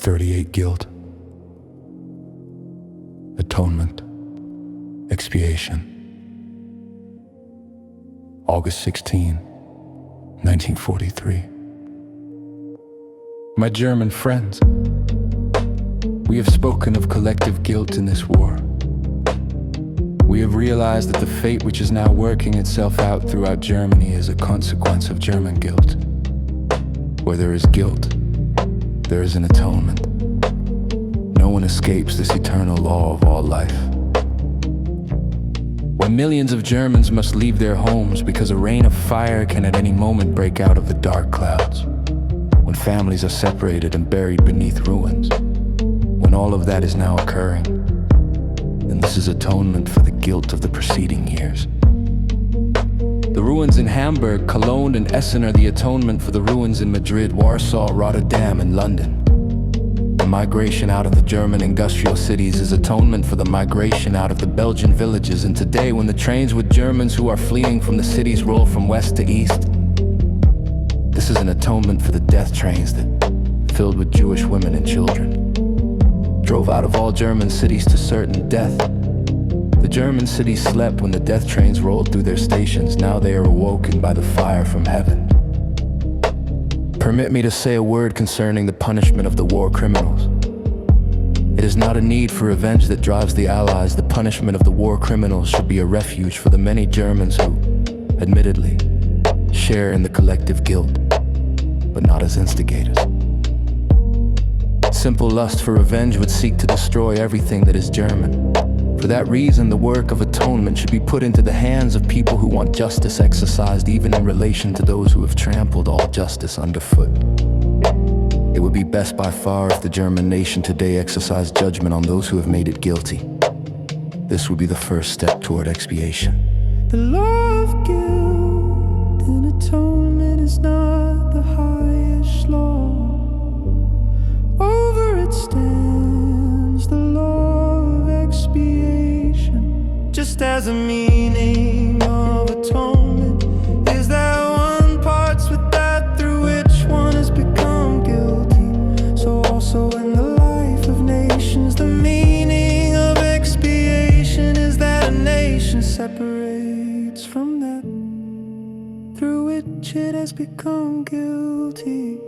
38 Guilt, Atonement, Expiation. August 16, 1943. My German friends, we have spoken of collective guilt in this war. We have realized that the fate which is now working itself out throughout Germany is a consequence of German guilt. Where there is guilt, there is an atonement. No one escapes this eternal law of all life. When millions of Germans must leave their homes because a rain of fire can at any moment break out of the dark clouds, when families are separated and buried beneath ruins, when all of that is now occurring, then this is atonement for the guilt of the preceding years. The ruins in Hamburg, Cologne, and Essen are the atonement for the ruins in Madrid, Warsaw, Rotterdam, and London. The migration out of the German industrial cities is atonement for the migration out of the Belgian villages. And today, when the trains with Germans who are fleeing from the cities roll from west to east, this is an atonement for the death trains that, filled with Jewish women and children, drove out of all German cities to certain death. The German cities slept when the death trains rolled through their stations. Now they are awoken by the fire from heaven. Permit me to say a word concerning the punishment of the war criminals. It is not a need for revenge that drives the Allies. The punishment of the war criminals should be a refuge for the many Germans who, admittedly, share in the collective guilt, but not as instigators. Simple lust for revenge would seek to destroy everything that is German. For that reason, the work of atonement should be put into the hands of people who want justice exercised, even in relation to those who have trampled all justice underfoot. It would be best by far if the German nation today exercised judgment on those who have made it guilty. This would be the first step toward expiation. The law of guilt and atonement is not the highest law. Over it stands the law of expiation. Just as a meaning of atonement is that one parts with that through which one has become guilty, so also in the life of nations the meaning of expiation is that a nation separates from that through which it has become guilty.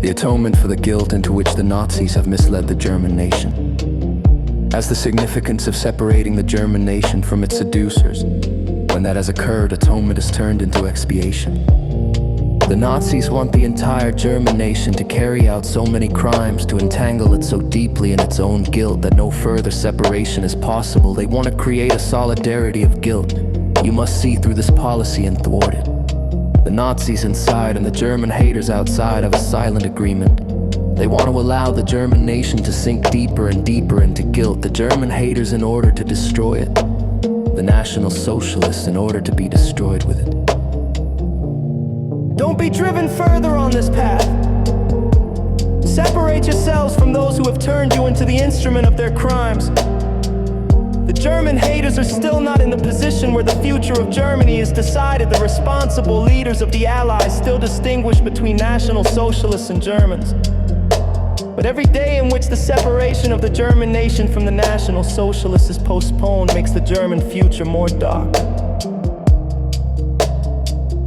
The atonement for the guilt into which the Nazis have misled the German nation. As the significance of separating the German nation from its seducers, when that has occurred, atonement is turned into expiation. The Nazis want the entire German nation to carry out so many crimes, to entangle it so deeply in its own guilt that no further separation is possible. They want to create a solidarity of guilt. You must see through this policy and thwart it. The Nazis inside and the German haters outside have a silent agreement. They want to allow the German nation to sink deeper and deeper into guilt. The German haters in order to destroy it. The National Socialists in order to be destroyed with it. Don't be driven further on this path. Separate yourselves from those who have turned you into the instrument of their crimes. The German haters are still not in the position where the future of Germany is decided. The responsible leaders of the Allies still distinguish between National Socialists and Germans. But every day in which the separation of the German nation from the National Socialists is postponed makes the German future more dark.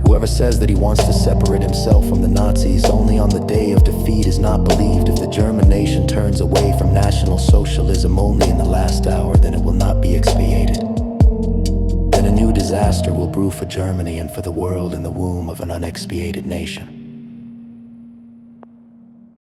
Whoever says that he wants to separate himself from the Nazis only on the day of defeat is not believed. If the German nation turns away from National Socialism only in the last hour, then it will not be expiated. Then a new disaster will brew for Germany and for the world in the womb of an unexpiated nation.